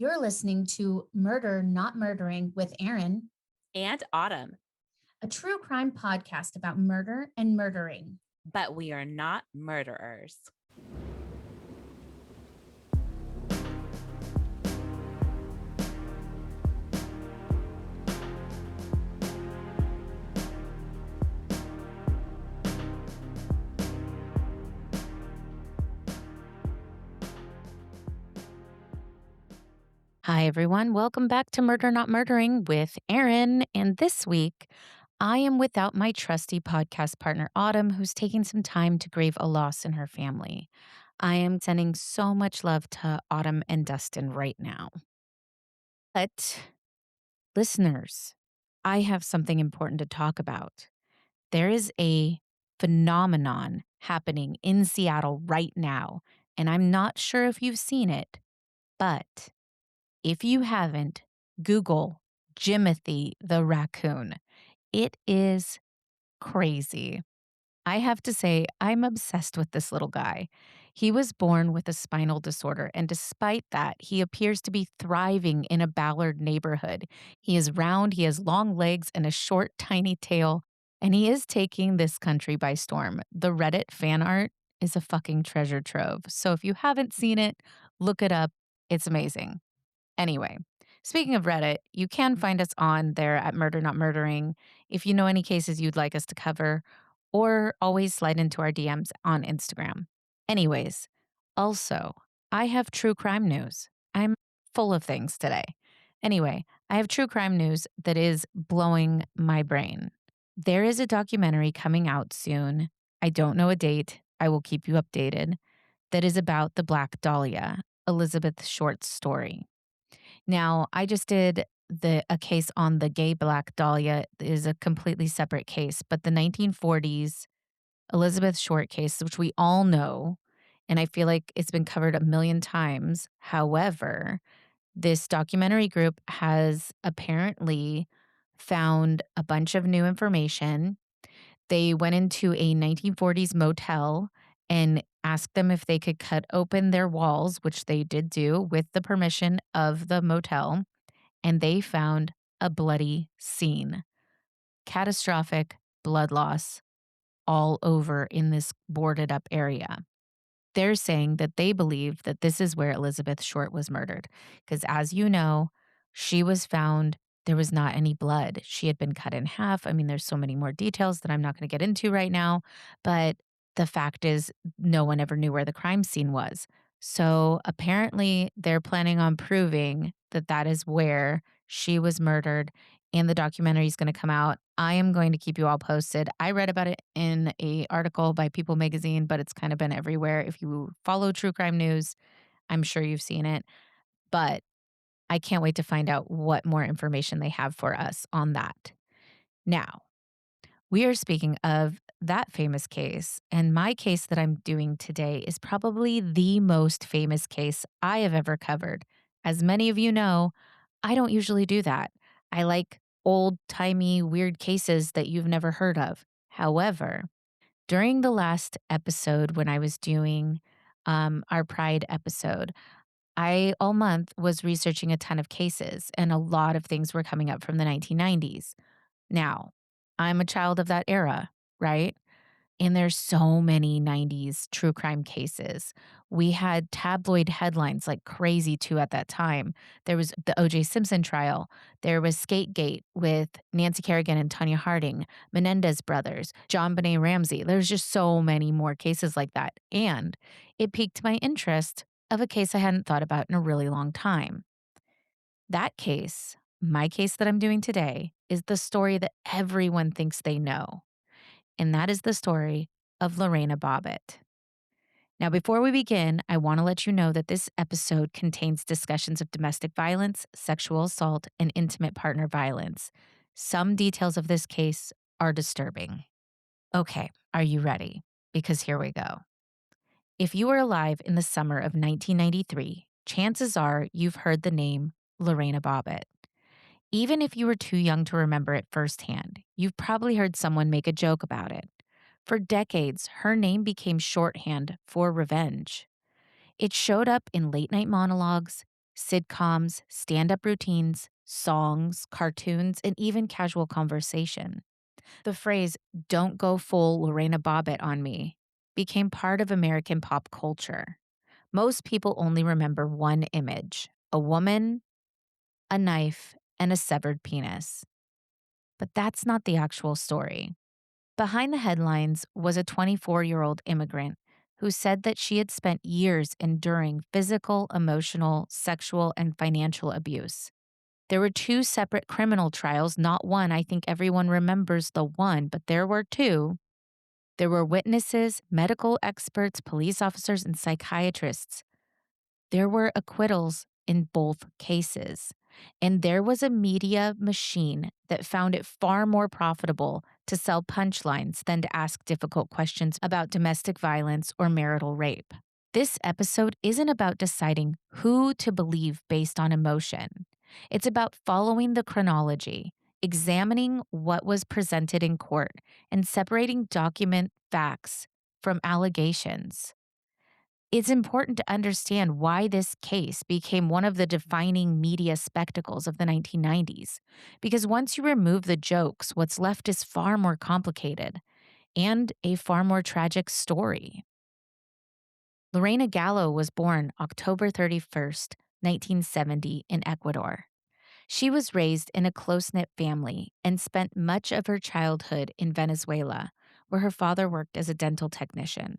You're listening to Murder Not Murdering with Erin, And Autumn, a true crime podcast about murder and murdering. but we are not murderers. Hi, everyone. Welcome back to Murder Not Murdering with Erin. And this week, I am without my trusty podcast partner, Autumn, who's taking some time to grieve a loss in her family. I am sending so much love to Autumn and Dustin right now. But, listeners, I have something important to talk about. There is a phenomenon happening in Seattle right now, and I'm not sure if you've seen it, but if you haven't, Google Jimothy the raccoon. It is crazy. I have to say, I'm obsessed with this little guy. He was born with a spinal disorder, and despite that, he appears to be thriving in a Ballard neighborhood. He is round, he has long legs and a short, tiny tail, and he is taking this country by storm. The Reddit fan art is a fucking treasure trove. So if you haven't seen it, look it up. It's amazing. Anyway, speaking of Reddit, you can find us on there at Murder Not Murdering if you know any cases you'd like us to cover, or always slide into our DMs on Instagram. Anyways, also, I have true crime news. I'm full of things today. Anyway, I have true crime news that is blowing my brain. There is a documentary coming out soon. I don't know a date. I will keep you updated. That is about the Black Dahlia, Elizabeth Short's story. Now, I just did a case on the gay Black Dahlia is a completely separate case, but the 1940s Elizabeth Short case, which we all know, and I feel like it's been covered a million times. However, this documentary group has apparently found a bunch of new information. They went into a 1940s motel and asked them if they could cut open their walls, which they did do with the permission of the motel, and they found a bloody scene. Catastrophic blood loss all over in this boarded up area. They're saying that they believe that this is where Elizabeth Short was murdered. Because as you know, she was found, there was not any blood. She had been cut in half. I mean, there's so many more details that I'm not going to get into right now. But the fact is, no one ever knew where the crime scene was. So apparently, they're planning on proving that that is where she was murdered. And the documentary is going to come out. I am going to keep you all posted. I read about it in a article by People Magazine, but it's kind of been everywhere. If you follow true crime news, I'm sure you've seen it. But I can't wait to find out what more information they have for us on that. Now, we are speaking of that famous case, and my case that I'm doing today is probably the most famous case I have ever covered. As many of you know, I don't usually do that. I like old timey, weird cases that you've never heard of. However, during the last episode when I was doing our Pride episode, I all month was researching a ton of cases, and a lot of things were coming up from the 1990s. Now, I'm a child of that era, right? And there's so many 90s true crime cases. We had tabloid headlines like crazy too at that time. There was the O.J. Simpson trial. There was Skategate with Nancy Kerrigan and Tanya Harding, Menendez brothers, John Benet Ramsey. There's just so many more cases like that. And it piqued my interest of a case I hadn't thought about in a really long time. That case, my case that I'm doing today, is the story that everyone thinks they know. And that is the story of Lorena Bobbitt. Now, before we begin, I want to let you know that this episode contains discussions of domestic violence, sexual assault, and intimate partner violence. Some details of this case are disturbing. Okay, are you ready? Because here we go. If you were alive in the summer of 1993, chances are you've heard the name Lorena Bobbitt. Even if you were too young to remember it firsthand, you've probably heard someone make a joke about it. For decades, her name became shorthand for revenge. It showed up in late night monologues, sitcoms, stand up routines, songs, cartoons, and even casual conversation. The phrase, "don't go full Lorena Bobbitt on me," became part of American pop culture. Most people only remember one image: a woman, a knife, and a severed penis. But that's not the actual story. Behind the headlines was a 24-year-old immigrant who said that she had spent years enduring physical, emotional, sexual, and financial abuse. There were two separate criminal trials, not one. I think everyone remembers the one, but there were two. There were witnesses, medical experts, police officers, and psychiatrists. There were acquittals in both cases. And there was a media machine that found it far more profitable to sell punchlines than to ask difficult questions about domestic violence or marital rape. This episode isn't about deciding who to believe based on emotion. It's about following the chronology, examining what was presented in court, and separating document facts from allegations. It's important to understand why this case became one of the defining media spectacles of the 1990s. Because once you remove the jokes, what's left is far more complicated and a far more tragic story. Lorena Gallo was born October 31st, 1970, in Ecuador. She was raised in a close knit family and spent much of her childhood in Venezuela, where her father worked as a dental technician.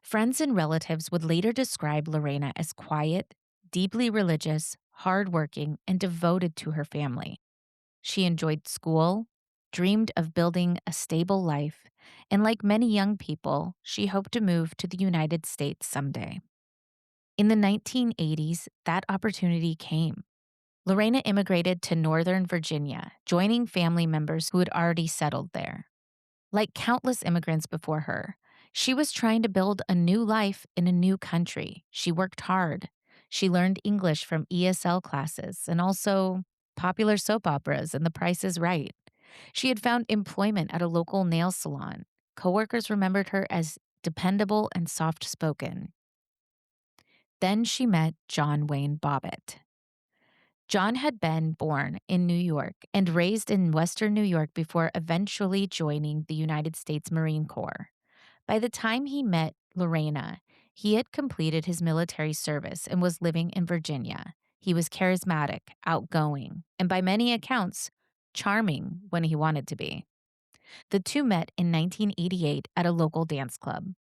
Friends and relatives would later describe Lorena as quiet, deeply religious, hardworking, and devoted to her family. She enjoyed school, dreamed of building a stable life, and like many young people, she hoped to move to the United States someday. In the 1980s, that opportunity came. Lorena immigrated to Northern Virginia, joining family members who had already settled there. Like countless immigrants before her, she was trying to build a new life in a new country. She worked hard. She learned English from ESL classes and also popular soap operas and The Price is Right. She had found employment at a local nail salon. Coworkers remembered her as dependable and soft spoken. Then she met John Wayne Bobbitt. John had been born in New York and raised in Western New York before eventually joining the United States Marine Corps. By the time he met Lorena, he had completed his military service and was living in Virginia. He was charismatic, outgoing, and by many accounts, charming when he wanted to be. The two met in 1988 at a local dance club.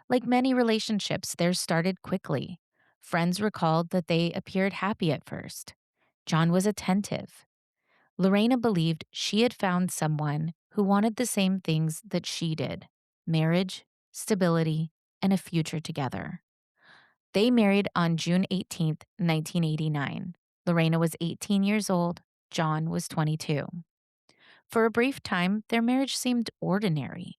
Like many relationships, theirs started quickly. Friends recalled that they appeared happy at first. John was attentive. Lorena believed she had found someone who wanted the same things that she did: marriage, stability, and a future together. They married on June 18th, 1989. Lorena was 18 years old, John was 22. For a brief time, their marriage seemed ordinary.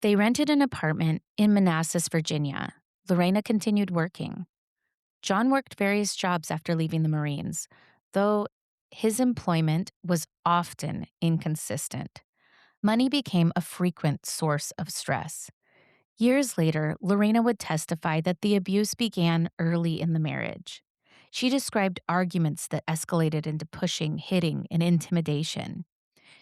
They rented an apartment in Manassas, Virginia. Lorena continued working. John worked various jobs after leaving the Marines, though his employment was often inconsistent. Money became a frequent source of stress. Years later, Lorena would testify that the abuse began early in the marriage. She described arguments that escalated into pushing, hitting, and intimidation.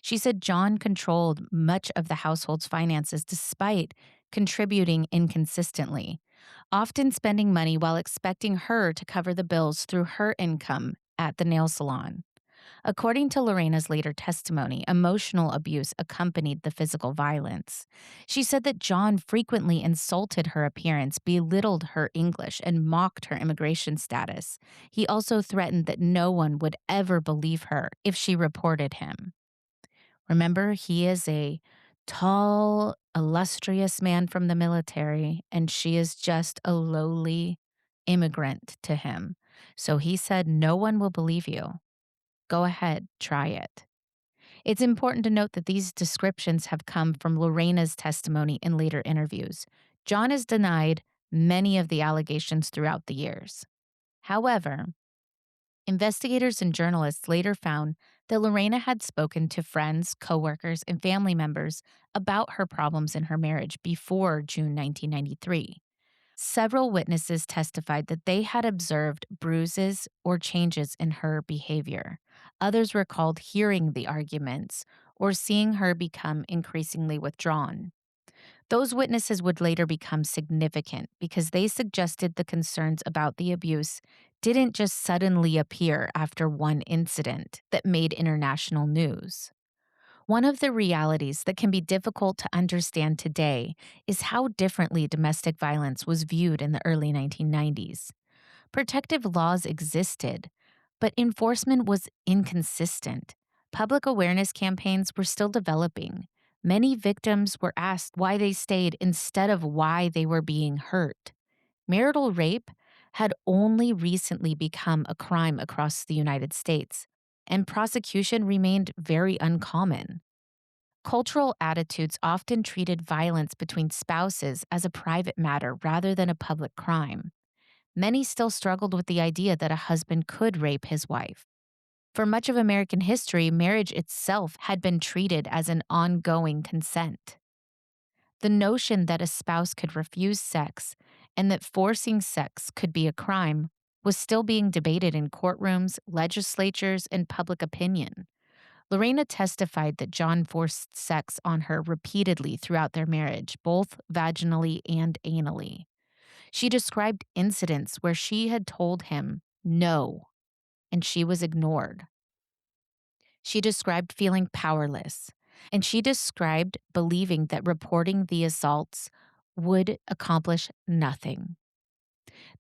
She said John controlled much of the household's finances despite contributing inconsistently, often spending money while expecting her to cover the bills through her income at the nail salon. According to Lorena's later testimony, emotional abuse accompanied the physical violence. She said that John frequently insulted her appearance, belittled her English, and mocked her immigration status. He also threatened that no one would ever believe her if she reported him. Remember, he is a tall, illustrious man from the military, and she is just a lowly immigrant to him. So he said, "No one will believe you. Go ahead, try it." It's important to note that these descriptions have come from Lorena's testimony in later interviews. John has denied many of the allegations throughout the years. However, investigators and journalists later found that Lorena had spoken to friends, coworkers, and family members about her problems in her marriage before June 1993. Several witnesses testified that they had observed bruises or changes in her behavior. Others recalled hearing the arguments or seeing her become increasingly withdrawn. Those witnesses would later become significant because they suggested the concerns about the abuse didn't just suddenly appear after one incident that made international news. One of the realities that can be difficult to understand today is how differently domestic violence was viewed in the early 1990s. Protective laws existed, but enforcement was inconsistent. Public awareness campaigns were still developing. Many victims were asked why they stayed instead of why they were being hurt. Marital rape had only recently become a crime across the United States, and prosecution remained very uncommon. Cultural attitudes often treated violence between spouses as a private matter rather than a public crime. Many still struggled with the idea that a husband could rape his wife. For much of American history, marriage itself had been treated as an ongoing consent. The notion that a spouse could refuse sex and that forcing sex could be a crime was still being debated in courtrooms, legislatures, and public opinion. Lorena testified that John forced sex on her repeatedly throughout their marriage, both vaginally and anally. She described incidents where she had told him no, and she was ignored. She described feeling powerless, and she described believing that reporting the assaults would accomplish nothing.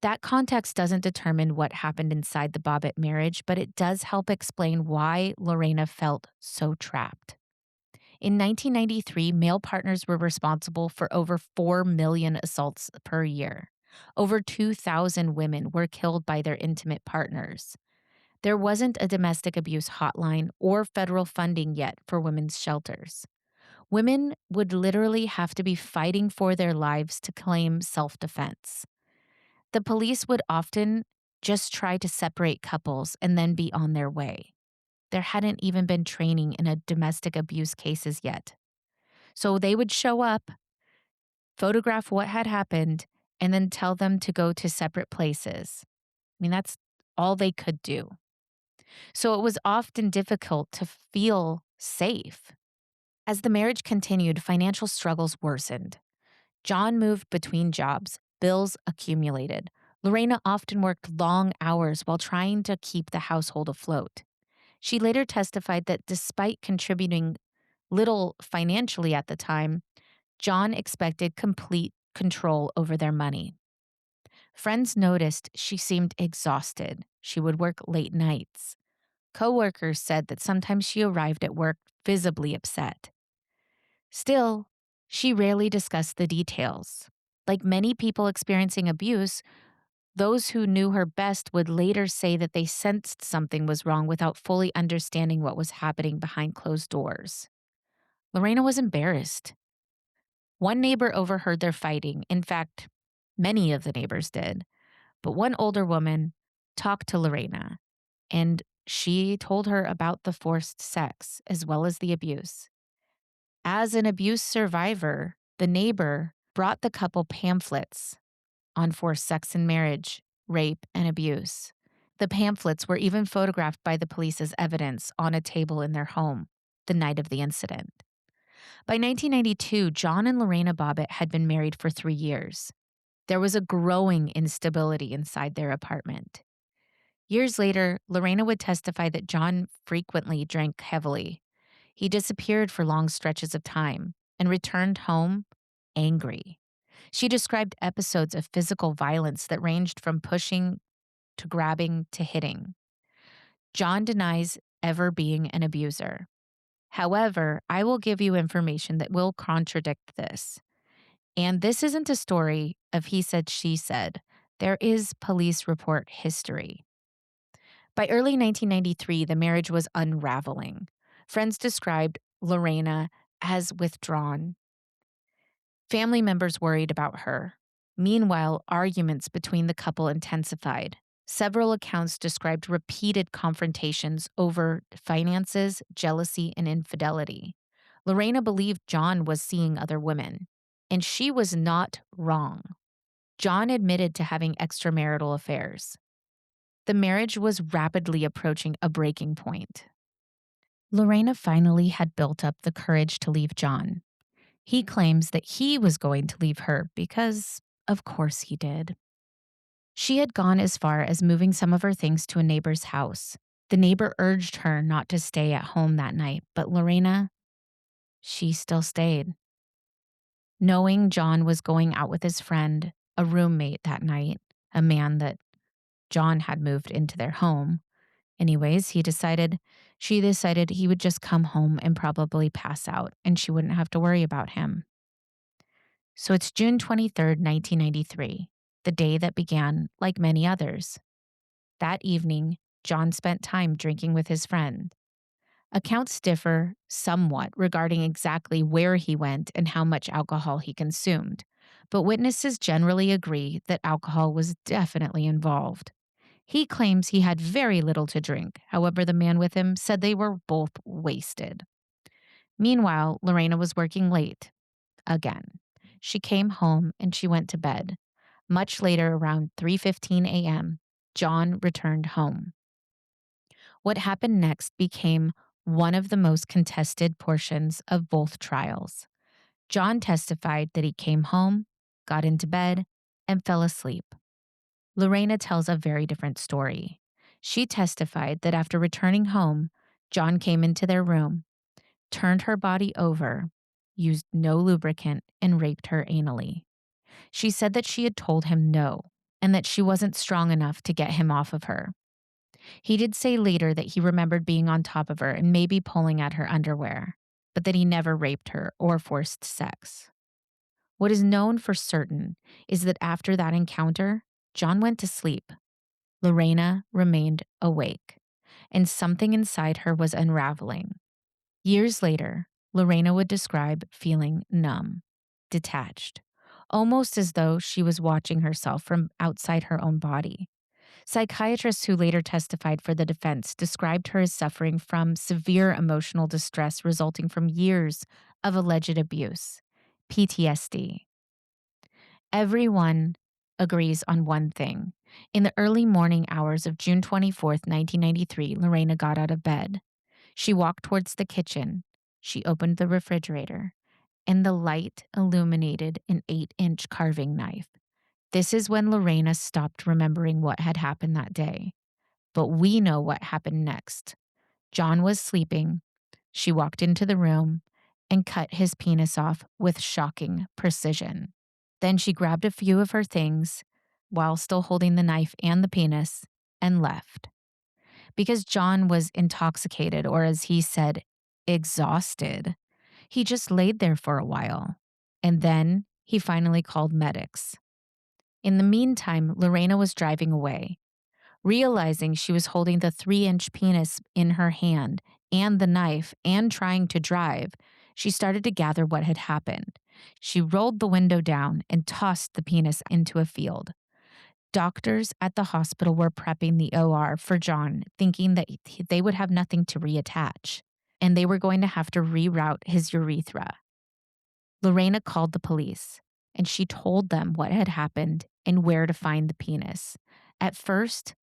That context doesn't determine what happened inside the Bobbitt marriage, but it does help explain why Lorena felt so trapped. In 1993, male partners were responsible for over 4 million assaults per year. Over 2,000 women were killed by their intimate partners. There wasn't a domestic abuse hotline or federal funding yet for women's shelters. Women would literally have to be fighting for their lives to claim self-defense. The police would often just try to separate couples and then be on their way. There hadn't even been training in a domestic abuse cases yet. So they would show up, photograph what had happened, and then tell them to go to separate places. I mean, that's all they could do. So it was often difficult to feel safe. As the marriage continued, financial struggles worsened. John moved between jobs, bills accumulated. Lorena often worked long hours while trying to keep the household afloat. She later testified that despite contributing little financially at the time, John expected complete control over their money. Friends noticed she seemed exhausted. She would work late nights. Coworkers said that sometimes she arrived at work visibly upset. Still, she rarely discussed the details. Like many people experiencing abuse, those who knew her best would later say that they sensed something was wrong without fully understanding what was happening behind closed doors. Lorena was embarrassed. One neighbor overheard their fighting. In fact, many of the neighbors did. But one older woman talked to Lorena, and she told her about the forced sex as well as the abuse. As an abuse survivor, the neighbor brought the couple pamphlets on forced sex and marriage, rape, and abuse. The pamphlets were even photographed by the police as evidence on a table in their home the night of the incident. By 1992, John and Lorena Bobbitt had been married for 3 years. There was a growing instability inside their apartment. Years later, Lorena would testify that John frequently drank heavily. He disappeared for long stretches of time and returned home angry. She described episodes of physical violence that ranged from pushing to grabbing to hitting. John denies ever being an abuser. However, I will give you information that will contradict this. And this isn't a story of he said, she said. There is police report history. By early 1993, the marriage was unraveling. Friends described Lorena as withdrawn. Family members worried about her. Meanwhile, arguments between the couple intensified. Several accounts described repeated confrontations over finances, jealousy, and infidelity. Lorena believed John was seeing other women, and she was not wrong. John admitted to having extramarital affairs. The marriage was rapidly approaching a breaking point. Lorena finally had built up the courage to leave John. He claims that he was going to leave her because, of course, he did. She had gone as far as moving some of her things to a neighbor's house. The neighbor urged her not to stay at home that night, but Lorena, she still stayed. Knowing John was going out with his friend, a roommate that night, a man that John had moved into their home. Anyways, she decided he would just come home and probably pass out, and she wouldn't have to worry about him. So it's June 23rd, 1993, the day that began like many others. That evening, John spent time drinking with his friend. Accounts differ somewhat regarding exactly where he went and how much alcohol he consumed, but witnesses generally agree that alcohol was definitely involved. He claims he had very little to drink. However, the man with him said they were both wasted. Meanwhile, Lorena was working late again. She came home and she went to bed. Much later, around 3:15 a.m., John returned home. What happened next became one of the most contested portions of both trials. John testified that he came home, got into bed, and fell asleep. Lorena tells a very different story. She testified that after returning home, John came into their room, turned her body over, used no lubricant, and raped her anally. She said that she had told him no, and that she wasn't strong enough to get him off of her. He did say later that he remembered being on top of her and maybe pulling at her underwear, but that he never raped her or forced sex. What is known for certain is that after that encounter, John went to sleep. Lorena remained awake, and something inside her was unraveling. Years later, Lorena would describe feeling numb, detached, almost as though she was watching herself from outside her own body. Psychiatrists who later testified for the defense described her as suffering from severe emotional distress resulting from years of alleged abuse, PTSD. Everyone agrees on one thing. In the early morning hours of June 24th, 1993, Lorena got out of bed. She walked towards the kitchen. She opened the refrigerator, and the light illuminated an 8-inch carving knife. This is when Lorena stopped remembering what had happened that day. But we know what happened next. John was sleeping. She walked into the room and cut his penis off with shocking precision. Then she grabbed a few of her things while still holding the knife and the penis and left. Because John was intoxicated, or as he said, exhausted, he just laid there for a while. And then he finally called medics. In the meantime, Lorena was driving away. Realizing she was holding the 3-inch penis in her hand and the knife and trying to drive, she started to gather what had happened. She rolled the window down and tossed the penis into a field. Doctors at the hospital were prepping the OR for John, thinking that they would have nothing to reattach, and they were going to have to reroute his urethra. Lorena called the police, and she told them what had happened and where to find the penis. At first,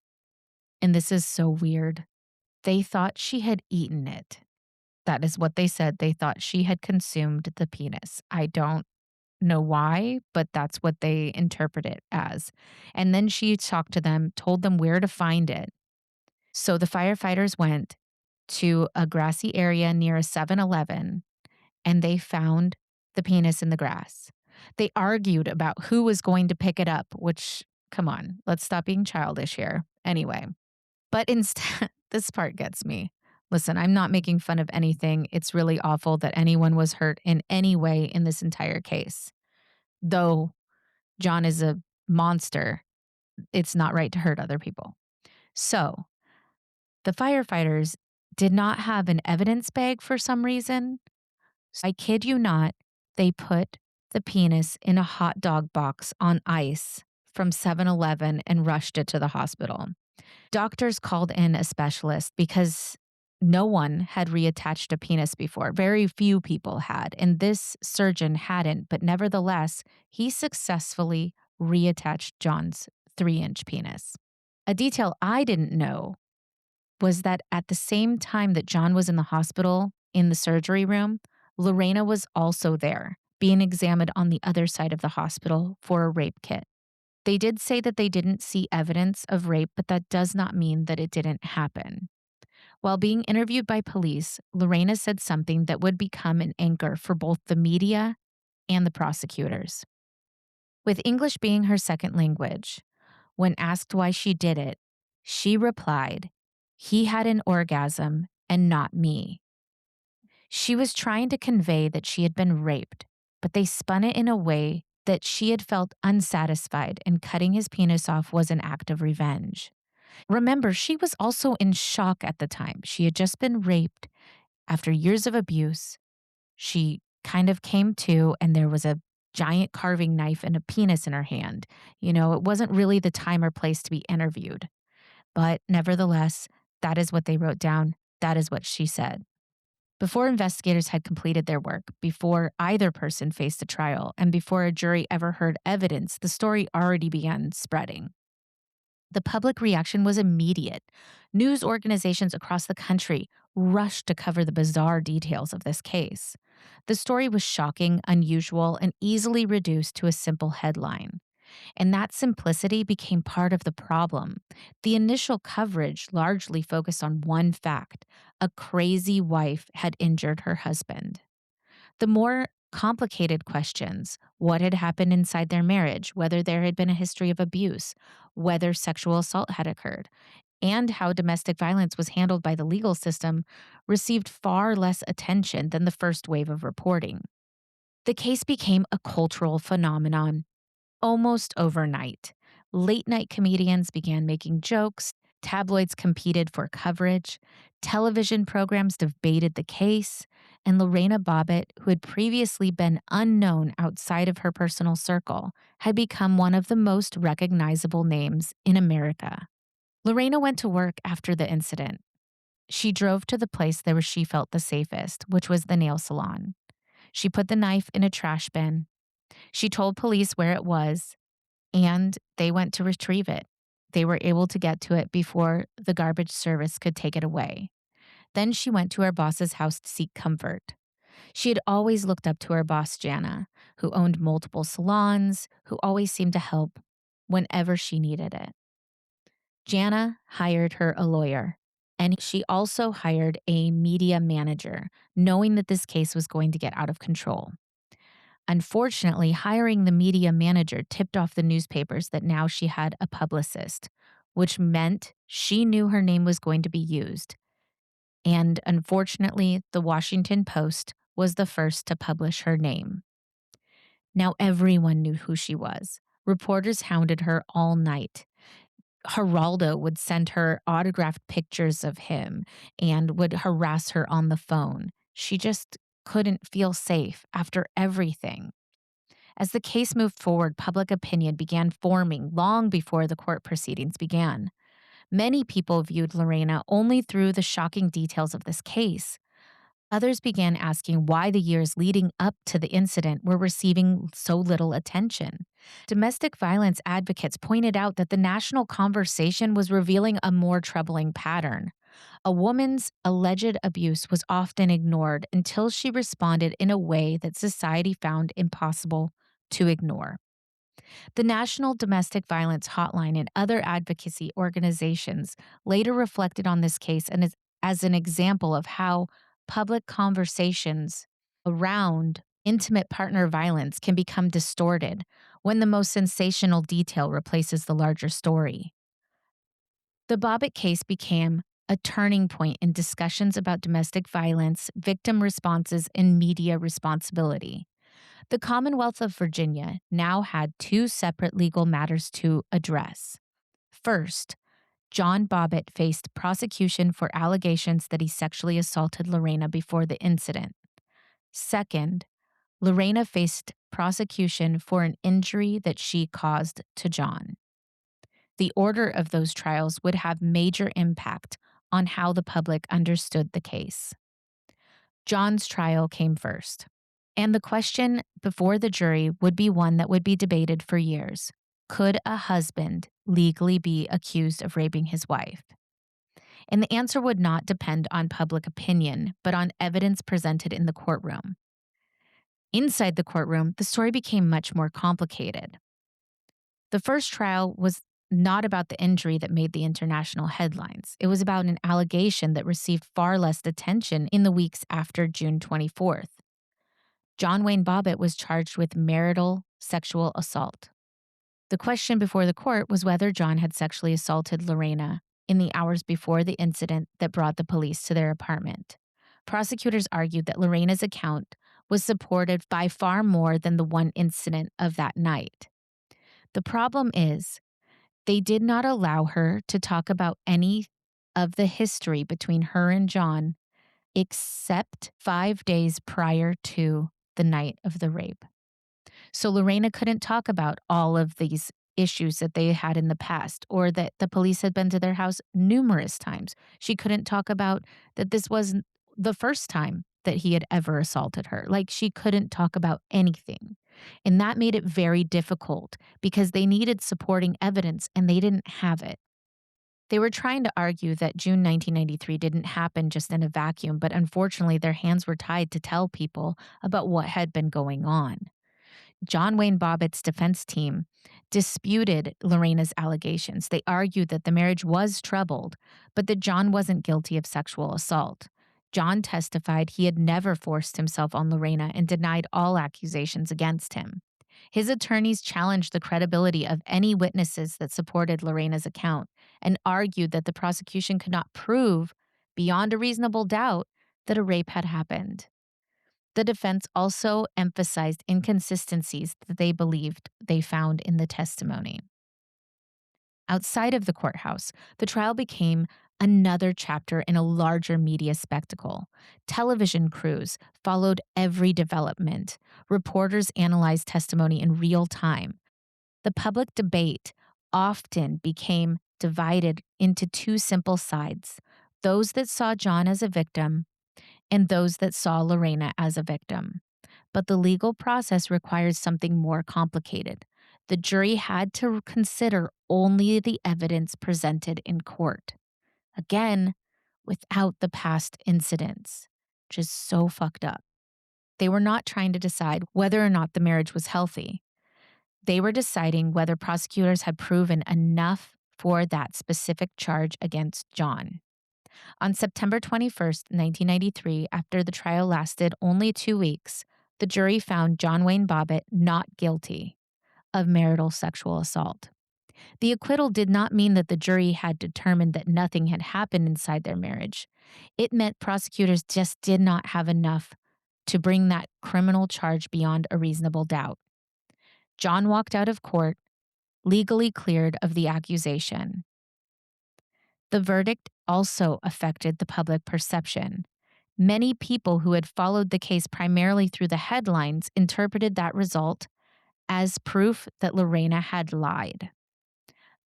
and this is so weird, they thought she had eaten it. That is what they said. They thought she had consumed the penis. I don't know why, but that's what they interpret it as. And then she talked to them, told them where to find it. So the firefighters went to a grassy area near a 7-Eleven, and they found the penis in the grass. They argued about who was going to pick it up, which, come on, let's stop being childish here. Anyway, but instead, this part gets me. Listen, I'm not making fun of anything. It's really awful that anyone was hurt in any way in this entire case. Though John is a monster, it's not right to hurt other people. So the firefighters did not have an evidence bag for some reason. I kid you not, they put the penis in a hot dog box on ice from 7-Eleven and rushed it to the hospital. Doctors called in a specialist because no one had reattached a penis before. Very few people had, and this surgeon hadn't, but nevertheless, he successfully reattached John's 3-inch penis. A detail I didn't know was that at the same time that John was in the hospital in the surgery room, Lorena was also there, being examined on the other side of the hospital for a rape kit. They did say that they didn't see evidence of rape, but that does not mean that it didn't happen. While being interviewed by police, Lorena said something that would become an anchor for both the media and the prosecutors. With English being her second language, when asked why she did it, she replied, "He had an orgasm and not me." She was trying to convey that she had been raped, but they spun it in a way that she had felt unsatisfied and cutting his penis off was an act of revenge. Remember, she was also in shock at the time. She had just been raped after years of abuse. She kind of came to, and there was a giant carving knife and a penis in her hand. It wasn't really the time or place to be interviewed. But nevertheless, that is what they wrote down. That is what she said. Before investigators had completed their work, before either person faced a trial, and before a jury ever heard evidence, the story already began spreading. The public reaction was immediate. News organizations across the country rushed to cover the bizarre details of this case. The story was shocking, unusual, and easily reduced to a simple headline. And that simplicity became part of the problem. The initial coverage largely focused on one fact: a crazy wife had injured her husband. The more complicated questions: what had happened inside their marriage, whether there had been a history of abuse, whether sexual assault had occurred, and how domestic violence was handled by the legal system, received far less attention than the first wave of reporting. The case became a cultural phenomenon almost overnight. Late night comedians began making jokes, tabloids competed for coverage, television programs debated the case, and Lorena Bobbitt, who had previously been unknown outside of her personal circle, had become one of the most recognizable names in America. Lorena went to work after the incident. She drove to the place where she felt the safest, which was the nail salon. She put the knife in a trash bin. She told police where it was, and they went to retrieve it. They were able to get to it before the garbage service could take it away. Then she went to her boss's house to seek comfort. She had always looked up to her boss, Jana, who owned multiple salons, who always seemed to help whenever she needed it. Jana hired her a lawyer, and she also hired a media manager, knowing that this case was going to get out of control. Unfortunately, hiring the media manager tipped off the newspapers that now she had a publicist, which meant she knew her name was going to be used. And unfortunately, the Washington Post was the first to publish her name. Now everyone knew who she was. Reporters hounded her all night. Geraldo would send her autographed pictures of him and would harass her on the phone. She just couldn't feel safe after everything. As the case moved forward, public opinion began forming long before the court proceedings began. Many people viewed Lorena only through the shocking details of this case. Others began asking why the years leading up to the incident were receiving so little attention. Domestic violence advocates pointed out that the national conversation was revealing a more troubling pattern. A woman's alleged abuse was often ignored until she responded in a way that society found impossible to ignore. The National Domestic Violence Hotline and other advocacy organizations later reflected on this case and as an example of how public conversations around intimate partner violence can become distorted when the most sensational detail replaces the larger story. The Bobbitt case became a turning point in discussions about domestic violence, victim responses, and media responsibility. The Commonwealth of Virginia now had two separate legal matters to address. First, John Bobbitt faced prosecution for allegations that he sexually assaulted Lorena before the incident. Second, Lorena faced prosecution for an injury that she caused to John. The order of those trials would have major impact on how the public understood the case. John's trial came first, and the question before the jury would be one that would be debated for years. Could a husband legally be accused of raping his wife? And the answer would not depend on public opinion, but on evidence presented in the courtroom. Inside the courtroom, the story became much more complicated. The first trial was not about the injury that made the international headlines. It was about an allegation that received far less attention in the weeks after June 24th. John Wayne Bobbitt was charged with marital sexual assault. The question before the court was whether John had sexually assaulted Lorena in the hours before the incident that brought the police to their apartment. Prosecutors argued that Lorena's account was supported by far more than the one incident of that night. The problem is, they did not allow her to talk about any of the history between her and John except 5 days prior to the night of the rape. So Lorena couldn't talk about all of these issues that they had in the past or that the police had been to their house numerous times. She couldn't talk about that this wasn't the first time that he had ever assaulted her. Like, she couldn't talk about anything. And that made it very difficult because they needed supporting evidence and they didn't have it. They were trying to argue that June 1993 didn't happen just in a vacuum, but unfortunately their hands were tied to tell people about what had been going on. John Wayne Bobbitt's defense team disputed Lorena's allegations. They argued that the marriage was troubled, but that John wasn't guilty of sexual assault. John testified he had never forced himself on Lorena and denied all accusations against him. His attorneys challenged the credibility of any witnesses that supported Lorena's account and argued that the prosecution could not prove, beyond a reasonable doubt, that a rape had happened. The defense also emphasized inconsistencies that they believed they found in the testimony. Outside of the courthouse, the trial became another chapter in a larger media spectacle. Television crews followed every development. Reporters analyzed testimony in real time. The public debate often became divided into two simple sides: those that saw John as a victim and those that saw Lorena as a victim. But the legal process requires something more complicated. The jury had to consider only the evidence presented in court. Again, without the past incidents, which is so fucked up. They were not trying to decide whether or not the marriage was healthy. They were deciding whether prosecutors had proven enough for that specific charge against John. On September 21st, 1993, after the trial lasted only 2 weeks, the jury found John Wayne Bobbitt not guilty of marital sexual assault. The acquittal did not mean that the jury had determined that nothing had happened inside their marriage. It meant prosecutors just did not have enough to bring that criminal charge beyond a reasonable doubt. John walked out of court, legally cleared of the accusation. The verdict also affected the public perception. Many people who had followed the case primarily through the headlines interpreted that result as proof that Lorena had lied.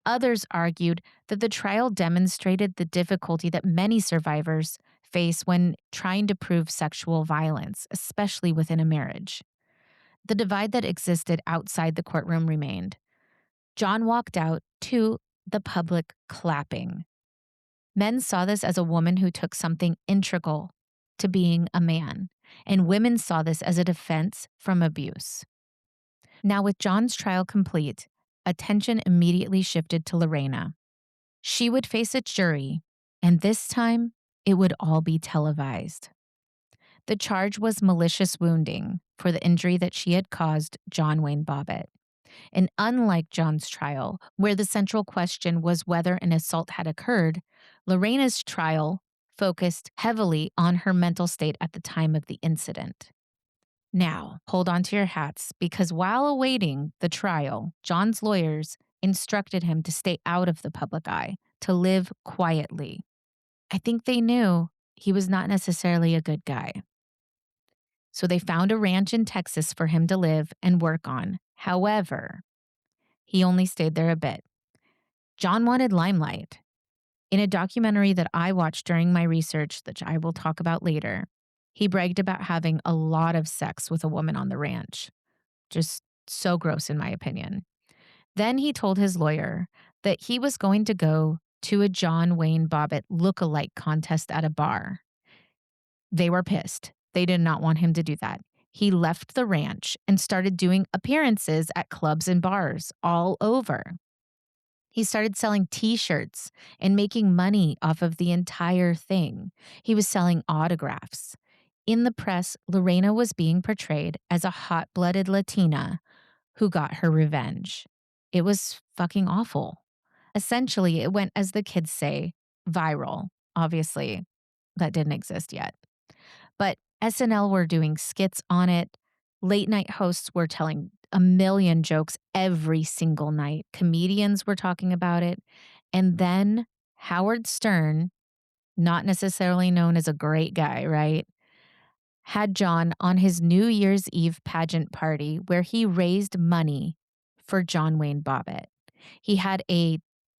Others argued that the trial demonstrated the difficulty that many survivors face when trying to prove sexual violence, especially within a marriage. The divide that existed outside the courtroom remained. John walked out to the public clapping. Men saw this as a woman who took something integral to being a man, and women saw this as a defense from abuse. Now, with John's trial complete, attention immediately shifted to Lorena. She would face a jury, and this time, it would all be televised. The charge was malicious wounding for the injury that she had caused John Wayne Bobbitt. And unlike John's trial, where the central question was whether an assault had occurred, Lorena's trial focused heavily on her mental state at the time of the incident. Now, hold on to your hats, because while awaiting the trial, John's lawyers instructed him to stay out of the public eye, to live quietly. I think they knew he was not necessarily a good guy. So they found a ranch in Texas for him to live and work on. However, he only stayed there a bit. John wanted limelight. In a documentary that I watched during my research, that I will talk about later, he bragged about having a lot of sex with a woman on the ranch. Just so gross, in my opinion. Then he told his lawyer that he was going to go to a John Wayne Bobbitt look-alike contest at a bar. They were pissed. They did not want him to do that. He left the ranch and started doing appearances at clubs and bars all over. He started selling t-shirts and making money off of the entire thing. He was selling autographs. In the press, Lorena was being portrayed as a hot-blooded Latina who got her revenge. It was fucking awful. Essentially, it went, as the kids say, viral. Obviously, that didn't exist yet. But SNL were doing skits on it. Late night hosts were telling a million jokes every single night. Comedians were talking about it. And then Howard Stern, not necessarily known as a great guy, right, had John on his New Year's Eve pageant party where he raised money for John Wayne Bobbitt. He had a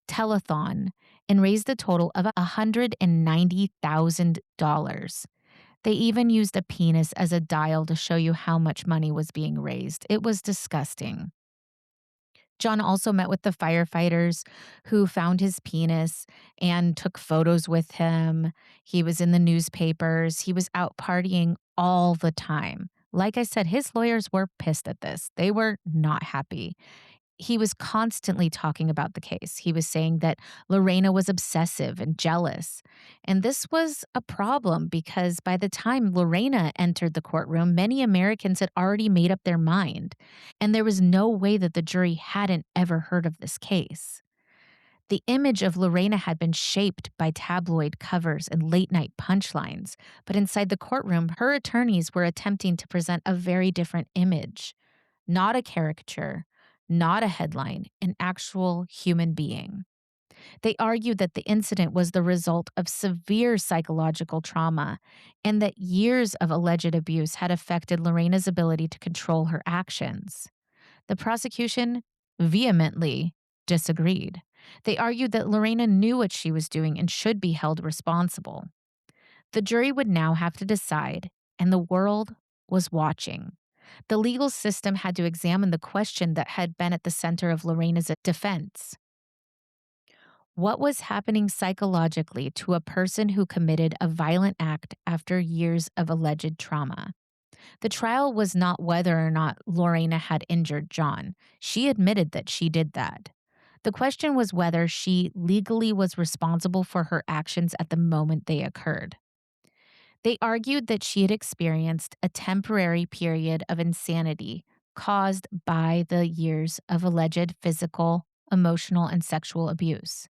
telethon and raised a total of $190,000. They even used a penis as a dial to show you how much money was being raised. It was disgusting. John also met with the firefighters who found his penis and took photos with him. He was in the newspapers. He was out partying all the time. Like I said, his lawyers were pissed at this. They were not happy. He was constantly talking about the case. He was saying that Lorena was obsessive and jealous. And this was a problem because by the time Lorena entered the courtroom, many Americans had already made up their mind. And there was no way that the jury hadn't ever heard of this case. The image of Lorena had been shaped by tabloid covers and late night punchlines, but inside the courtroom, her attorneys were attempting to present a very different image. Not a caricature, not a headline, an actual human being. They argued that the incident was the result of severe psychological trauma and that years of alleged abuse had affected Lorena's ability to control her actions. The prosecution vehemently disagreed. They argued that Lorena knew what she was doing and should be held responsible. The jury would now have to decide, and the world was watching. The legal system had to examine the question that had been at the center of Lorena's defense. What was happening psychologically to a person who committed a violent act after years of alleged trauma? The trial was not whether or not Lorena had injured John. She admitted that she did that. The question was whether she legally was responsible for her actions at the moment they occurred. They argued that she had experienced a temporary period of insanity caused by the years of alleged physical, emotional, and sexual abuse.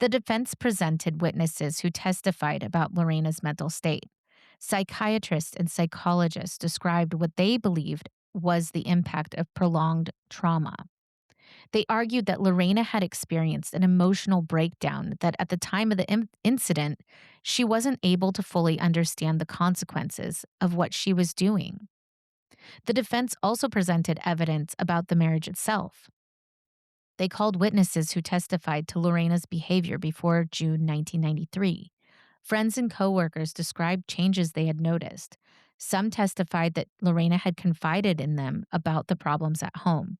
The defense presented witnesses who testified about Lorena's mental state. Psychiatrists and psychologists described what they believed was the impact of prolonged trauma. They argued that Lorena had experienced an emotional breakdown, that at the time of the incident, she wasn't able to fully understand the consequences of what she was doing. The defense also presented evidence about the marriage itself. They called witnesses who testified to Lorena's behavior before June 1993. Friends and coworkers described changes they had noticed. Some testified that Lorena had confided in them about the problems at home.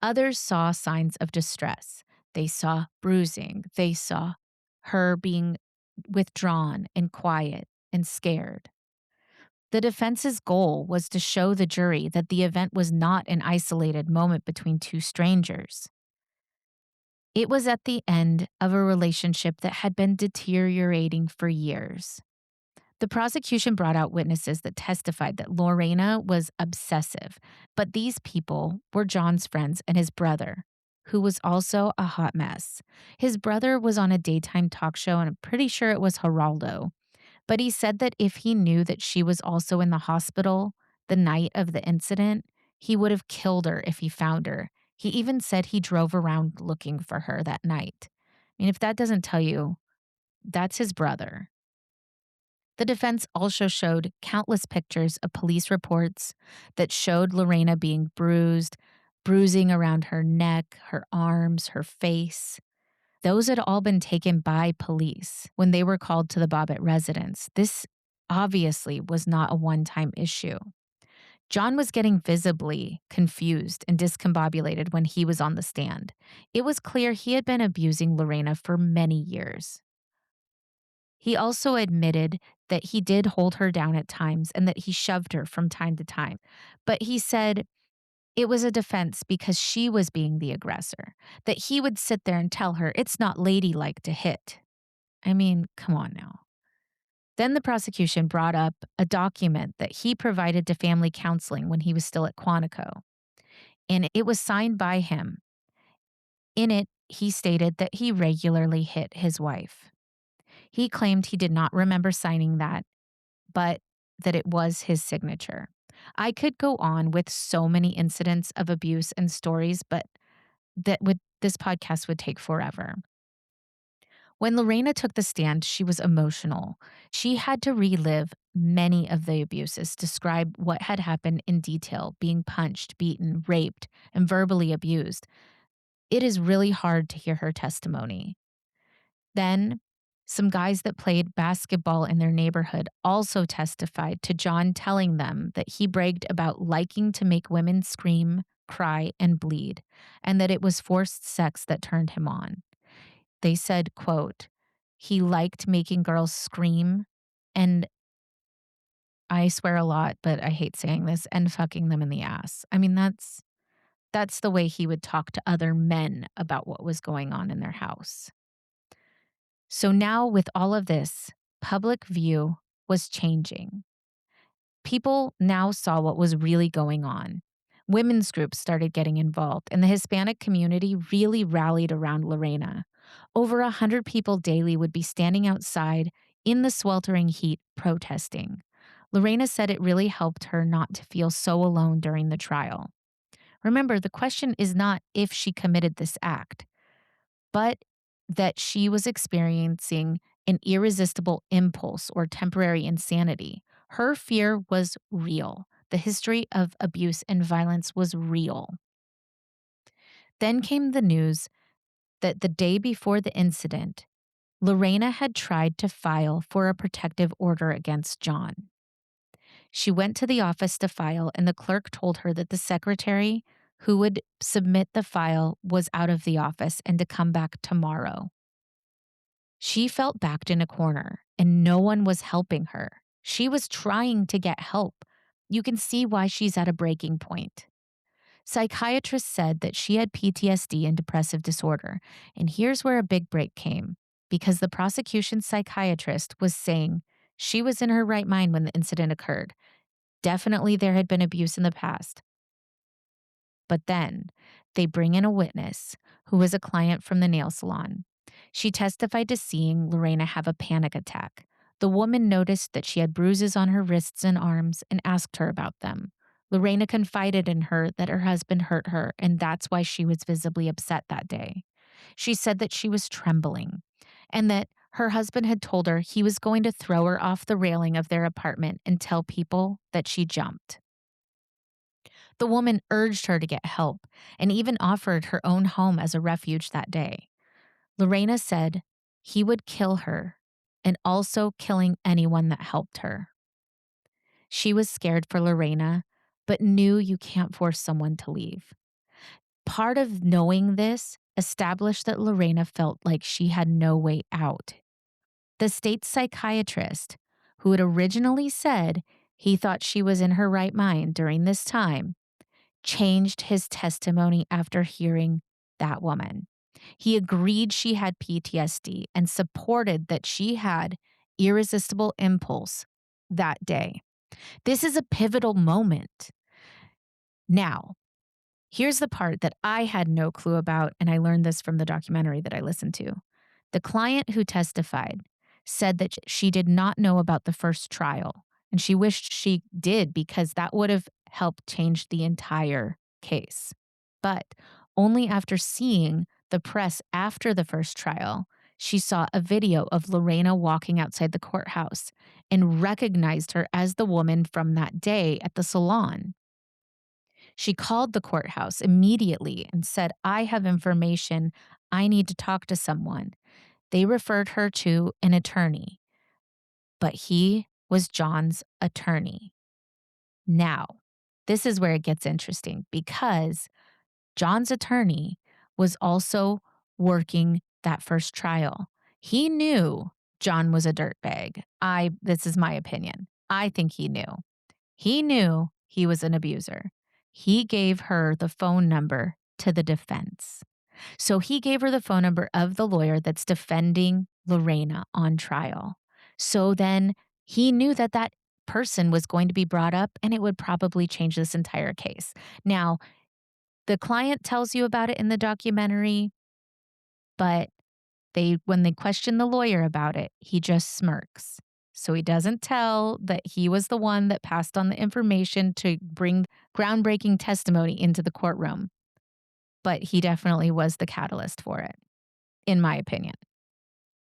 Others saw signs of distress. They saw bruising. They saw her being withdrawn and quiet and scared. The defense's goal was to show the jury that the event was not an isolated moment between two strangers. It was at the end of a relationship that had been deteriorating for years. The prosecution brought out witnesses that testified that Lorena was obsessive, but these people were John's friends and his brother, who was also a hot mess. His brother was on a daytime talk show, and I'm pretty sure it was Geraldo, but he said that if he knew that she was also in the hospital the night of the incident, he would have killed her if he found her. He even said he drove around looking for her that night. I mean, if that doesn't tell you, that's his brother. The defense also showed countless pictures of police reports that showed Lorena being bruised, bruising around her neck, her arms, her face. Those had all been taken by police when they were called to the Bobbitt residence. This obviously was not a one-time issue. John was getting visibly confused and discombobulated when he was on the stand. It was clear he had been abusing Lorena for many years. He also admitted that he did hold her down at times and that he shoved her from time to time. But he said it was a defense because she was being the aggressor, that he would sit there and tell her it's not ladylike to hit. I mean, come on now. Then the prosecution brought up a document that he provided to family counseling when he was still at Quantico, and it was signed by him. In it, he stated that he regularly hit his wife. He claimed he did not remember signing that, but that it was his signature. I could go on with so many incidents of abuse and stories, but this podcast would take forever. When Lorena took the stand, she was emotional. She had to relive many of the abuses, describe what had happened in detail, being punched, beaten, raped, and verbally abused. It is really hard to hear her testimony. Then, some guys that played basketball in their neighborhood also testified to John telling them that he bragged about liking to make women scream, cry, and bleed, and that it was forced sex that turned him on. They said, quote, he liked making girls scream and I swear a lot, but I hate saying this, and fucking them in the ass. I mean, that's the way he would talk to other men about what was going on in their house. So now with all of this, public view was changing. People now saw what was really going on. Women's groups started getting involved, and the Hispanic community really rallied around Lorena. Over 100 people daily would be standing outside in the sweltering heat protesting. Lorena said it really helped her not to feel so alone during the trial. Remember, the question is not if she committed this act, but that she was experiencing an irresistible impulse or temporary insanity. Her fear was real. The history of abuse and violence was real. Then came the news that the day before the incident, Lorena had tried to file for a protective order against John. She went to the office to file, and the clerk told her that the secretary who would submit the file was out of the office and to come back tomorrow. She felt backed in a corner, and no one was helping her. She was trying to get help. You can see why she's at a breaking point. Psychiatrists said that she had PTSD and depressive disorder, and here's where a big break came, because the prosecution psychiatrist was saying she was in her right mind when the incident occurred. Definitely there had been abuse in the past. But then they bring in a witness who was a client from the nail salon. She testified to seeing Lorena have a panic attack. The woman noticed that she had bruises on her wrists and arms and asked her about them. Lorena confided in her that her husband hurt her, and that's why she was visibly upset that day. She said that she was trembling and that her husband had told her he was going to throw her off the railing of their apartment and tell people that she jumped. The woman urged her to get help and even offered her own home as a refuge that day. Lorena said he would kill her and also killing anyone that helped her. She was scared for Lorena, but knew you can't force someone to leave. Part of knowing this established that Lorena felt like she had no way out. The state psychiatrist, who had originally said he thought she was in her right mind during this time, changed his testimony after hearing that woman. He agreed she had PTSD and supported that she had irresistible impulse that day. This is a pivotal moment. Now, here's the part that I had no clue about, and I learned this from the documentary that I listened to. The client who testified said that she did not know about the first trial, and she wished she did because that would have helped change the entire case. But only after seeing the press after the first trial, she saw a video of Lorena walking outside the courthouse and recognized her as the woman from that day at the salon. She called the courthouse immediately and said, I have information. I need to talk to someone. They referred her to an attorney, but he was John's attorney. Now, This is where it gets interesting because John's attorney was also working that first trial. He knew John was a dirtbag. This is my opinion. I think he knew. He knew he was an abuser. He gave her the phone number to the defense. So he gave her the phone number of the lawyer that's defending Lorena on trial. So then he knew that that person was going to be brought up and it would probably change this entire case. Now, the client tells you about it in the documentary, but when they question the lawyer about it, he just smirks. So he doesn't tell that he was the one that passed on the information to bring groundbreaking testimony into the courtroom. But he definitely was the catalyst for it, in my opinion.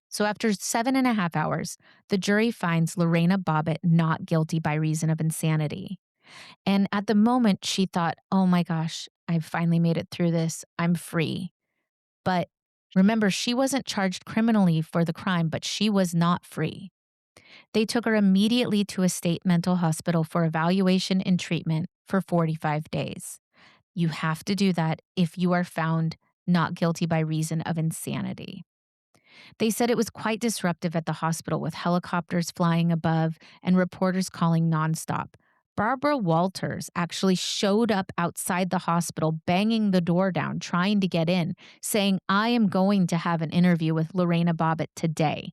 So after 7.5 hours, the jury finds Lorena Bobbitt not guilty by reason of insanity. And at the moment, she thought, oh my gosh, I finally made it through this. I'm free. But remember, she wasn't charged criminally for the crime, but she was not free. They took her immediately to a state mental hospital for evaluation and treatment for 45 days. You have to do that if you are found not guilty by reason of insanity. They said it was quite disruptive at the hospital with helicopters flying above and reporters calling nonstop. Barbara Walters actually showed up outside the hospital, banging the door down, trying to get in, saying, I am going to have an interview with Lorena Bobbitt today.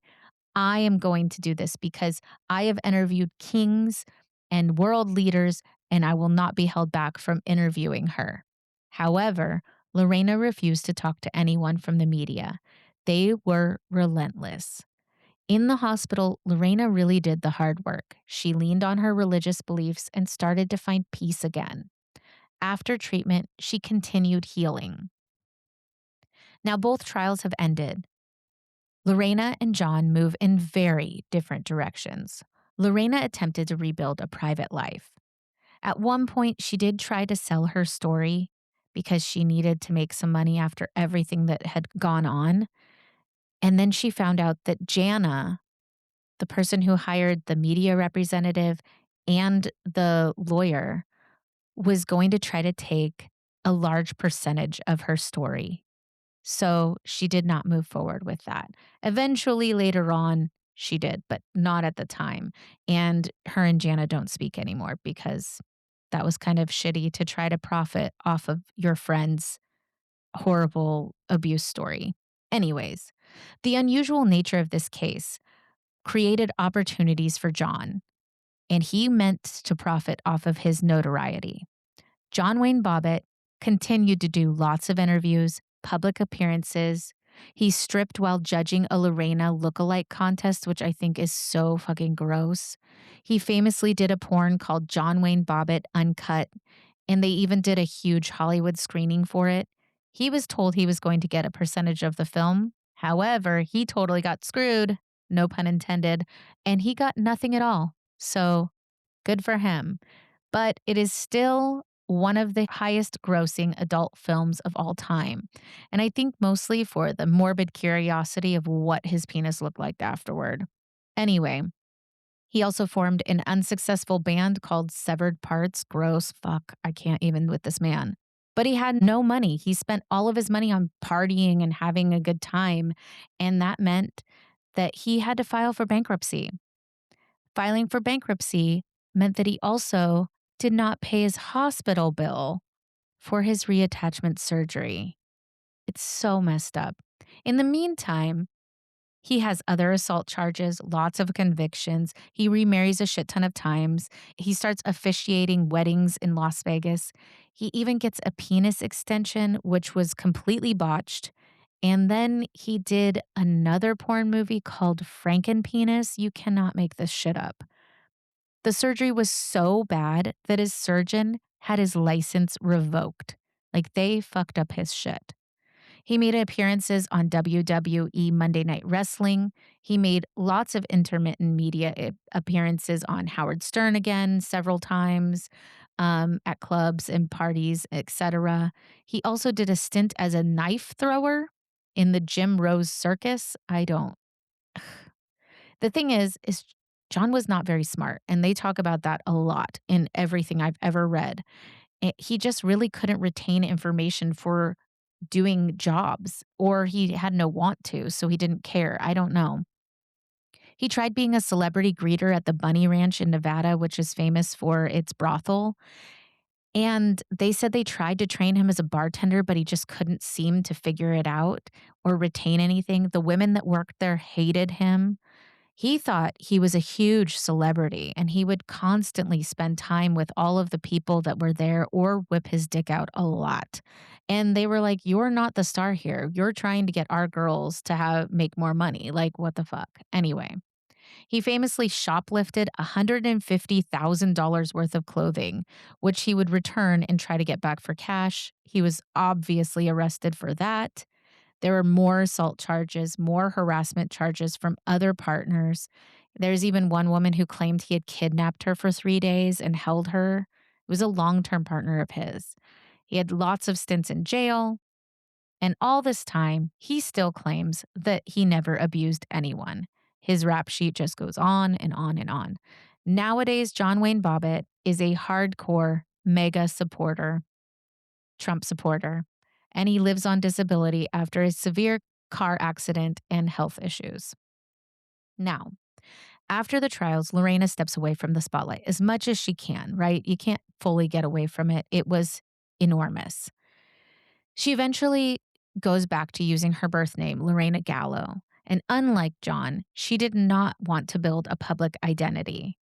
I am going to do this because I have interviewed kings and world leaders, and I will not be held back from interviewing her. However, Lorena refused to talk to anyone from the media. They were relentless. In the hospital, Lorena really did the hard work. She leaned on her religious beliefs and started to find peace again. After treatment, she continued healing. Now, both trials have ended. Lorena and John move in very different directions. Lorena attempted to rebuild a private life. At one point, she did try to sell her story because she needed to make some money after everything that had gone on. And then she found out that Jana, the person who hired the media representative and the lawyer, was going to try to take a large percentage of her story. So she did not move forward with that. Eventually, later on, she did, but not at the time. And her and Jana don't speak anymore because that was kind of shitty to try to profit off of your friend's horrible abuse story. Anyways, the unusual nature of this case created opportunities for John, and he meant to profit off of his notoriety. John Wayne Bobbitt continued to do lots of interviews, public appearances. He stripped while judging a Lorena lookalike contest, which I think is so fucking gross. He famously did a porn called John Wayne Bobbitt Uncut, and they even did a huge Hollywood screening for it. He was told he was going to get a percentage of the film. However, he totally got screwed, no pun intended, and he got nothing at all. So good for him. But it is still one of the highest grossing adult films of all time. And I think mostly for the morbid curiosity of what his penis looked like afterward. Anyway, he also formed an unsuccessful band called Severed Parts. Gross. Fuck. I can't even with this man. But he had no money. He spent all of his money on partying and having a good time. And that meant that he had to file for bankruptcy. Filing for bankruptcy meant that he also did not pay his hospital bill for his reattachment surgery. It's so messed up. In the meantime, he has other assault charges, lots of convictions. He remarries a shit ton of times. He starts officiating weddings in Las Vegas. He even gets a penis extension, which was completely botched. And then he did another porn movie called Frankenpenis. You cannot make this shit up. The surgery was so bad that his surgeon had his license revoked. Like they fucked up his shit. He made appearances on WWE Monday Night Wrestling. He made lots of intermittent media appearances on Howard Stern again several times, at clubs and parties, etc. He also did a stint as a knife thrower in the Jim Rose Circus. I don't. The thing is John was not very smart, and they talk about that a lot in everything I've ever read. He just really couldn't retain information for doing jobs, or he had no want to, so he didn't care. I don't know. He tried being a celebrity greeter at the Bunny Ranch in Nevada, which is famous for its brothel. And they said they tried to train him as a bartender, but he just couldn't seem to figure it out or retain anything. The women that worked there hated him. He thought he was a huge celebrity and he would constantly spend time with all of the people that were there or whip his dick out a lot. And they were like, "You're not the star here. You're trying to get our girls to make more money. Like, what the fuck?" Anyway, he famously shoplifted $150,000 worth of clothing, which he would return and try to get back for cash. He was obviously arrested for that. There were more assault charges, more harassment charges from other partners. There's even one woman who claimed he had kidnapped her for 3 days and held her. It was a long term partner of his. He had lots of stints in jail. And all this time, he still claims that he never abused anyone. His rap sheet just goes on and on and on. Nowadays, John Wayne Bobbitt is a hardcore mega supporter, Trump supporter, and he lives on disability after a severe car accident and health issues. Now, after the trials, Lorena steps away from the spotlight as much as she can, right? You can't fully get away from it. It was enormous. She eventually goes back to using her birth name, Lorena Gallo. And unlike John, she did not want to build a public identity.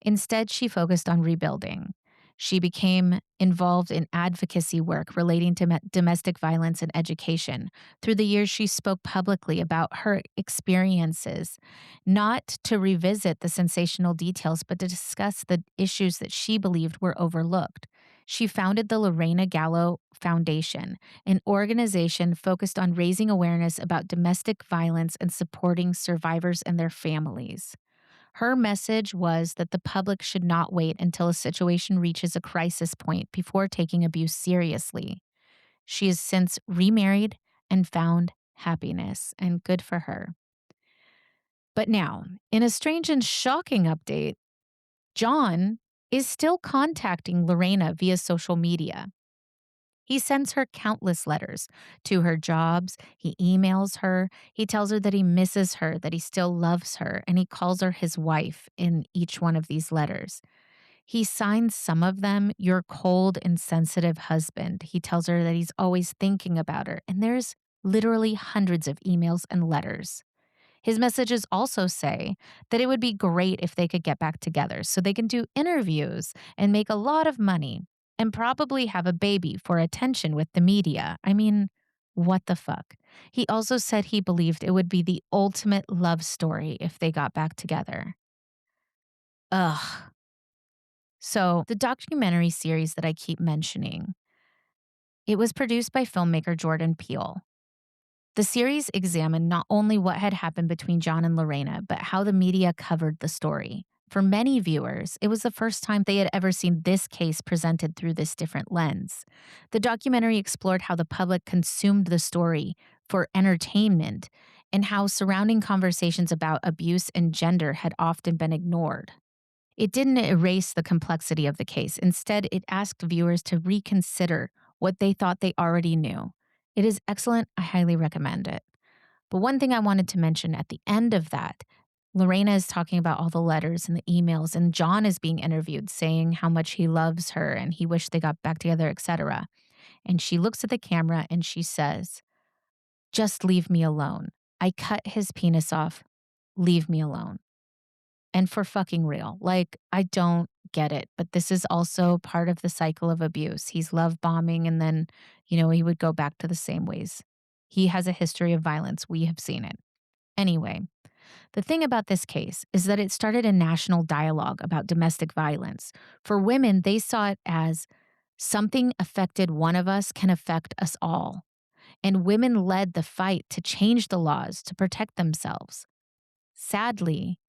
Instead, she focused on rebuilding. She became involved in advocacy work relating to domestic violence and education. Through the years, she spoke publicly about her experiences, not to revisit the sensational details, but to discuss the issues that she believed were overlooked. She founded the Lorena Gallo Foundation, an organization focused on raising awareness about domestic violence and supporting survivors and their families. Her message was that the public should not wait until a situation reaches a crisis point before taking abuse seriously. She has since remarried and found happiness, and good for her. But now, in a strange and shocking update, John is still contacting Lorena via social media. He sends her countless letters to her jobs. He emails her. He tells her that he misses her, that he still loves her, and he calls her his wife in each one of these letters. He signs some of them, "Your cold, insensitive husband." He tells her that he's always thinking about her, and there's literally hundreds of emails and letters. His messages also say that it would be great if they could get back together so they can do interviews and make a lot of money and probably have a baby for attention with the media. I mean, what the fuck? He also said he believed it would be the ultimate love story if they got back together. Ugh. So, the documentary series that I keep mentioning, it was produced by filmmaker Jordan Peele. The series examined not only what had happened between John and Lorena, but how the media covered the story. For many viewers, it was the first time they had ever seen this case presented through this different lens. The documentary explored how the public consumed the story for entertainment and how surrounding conversations about abuse and gender had often been ignored. It didn't erase the complexity of the case. Instead, it asked viewers to reconsider what they thought they already knew. It is excellent. I highly recommend it. But one thing I wanted to mention at the end of that, Lorena is talking about all the letters and the emails, and John is being interviewed saying how much he loves her and he wished they got back together, etc. And she looks at the camera and she says, "Just leave me alone. I cut his penis off. Leave me alone." And for fucking real, like, I don't get it, but this is also part of the cycle of abuse. He's love bombing and then, he would go back to the same ways. He has a history of violence. We have seen it. Anyway, the thing about this case is that it started a national dialogue about domestic violence. For women, they saw it as something affected one of us can affect us all. And women led the fight to change the laws to protect themselves. Sadly,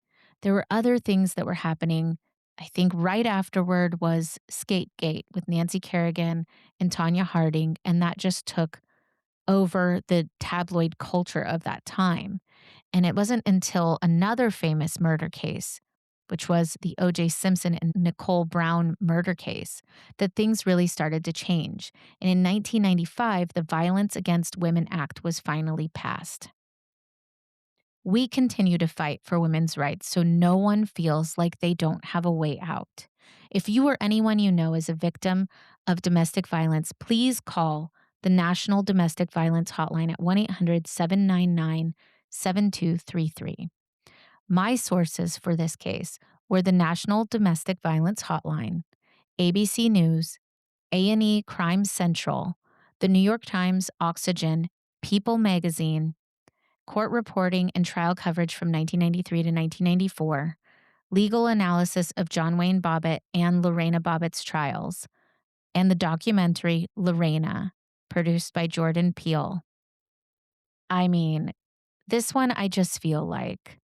there were other things that were happening. I think right afterward was Skategate with Nancy Kerrigan and Tanya Harding, and that just took over the tabloid culture of that time. And it wasn't until another famous murder case, which was the O.J. Simpson and Nicole Brown murder case, that things really started to change. And in 1995, the Violence Against Women Act was finally passed. We continue to fight for women's rights so no one feels like they don't have a way out. If you or anyone you know is a victim of domestic violence, please call the National Domestic Violence Hotline at 1-800-799-7233. My sources for this case were the National Domestic Violence Hotline, ABC News, A&E Crime Central, the New York Times, Oxygen, People Magazine, court reporting and trial coverage from 1993 to 1994, legal analysis of John Wayne Bobbitt and Lorena Bobbitt's trials, and the documentary Lorena, produced by Jordan Peele. I mean, this one I just feel like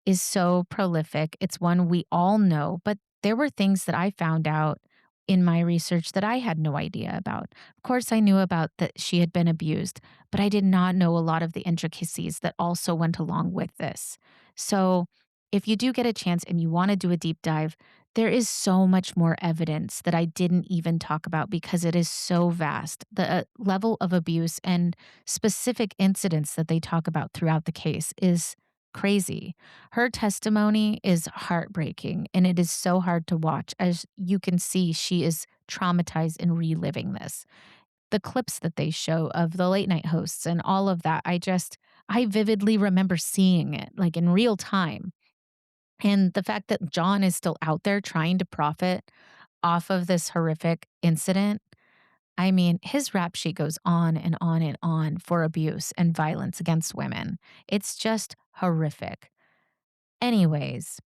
is so prolific. It's one we all know, but there were things that I found out in my research that I had no idea about. Of course, I knew about that she had been abused, but I did not know a lot of the intricacies that also went along with this. So, if you do get a chance and you want to do a deep dive, there is so much more evidence that I didn't even talk about because it is so vast. The level of abuse and specific incidents that they talk about throughout the case is crazy. Her testimony is heartbreaking and it is so hard to watch. As you can see, she is traumatized and reliving this. The clips that they show of the late night hosts and all of that, I vividly remember seeing it like in real time. And the fact that John is still out there trying to profit off of this horrific incident, I mean, his rap sheet goes on and on and on for abuse and violence against women. It's just horrific. Anyways,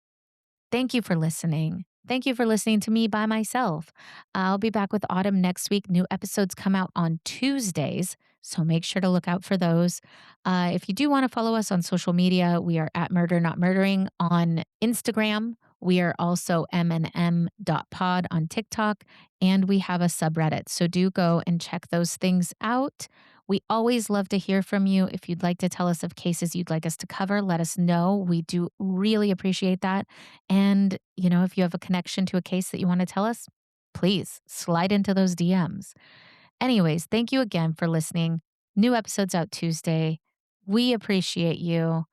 thank you for listening. Thank you for listening to me by myself. I'll be back with Autumn next week. New episodes come out on Tuesdays, so make sure to look out for those. If you do want to follow us on social media, we are at Murder Not Murdering on Instagram. We are also mnm.pod on TikTok, and we have a subreddit. So do go and check those things out. We always love to hear from you. If you'd like to tell us of cases you'd like us to cover, let us know. We do really appreciate that. And, if you have a connection to a case that you want to tell us, please slide into those DMs. Anyways, thank you again for listening. New episodes out Tuesday. We appreciate you.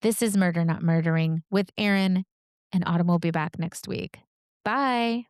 This is Murder Not Murdering with Erin, and Autumn will be back next week. Bye.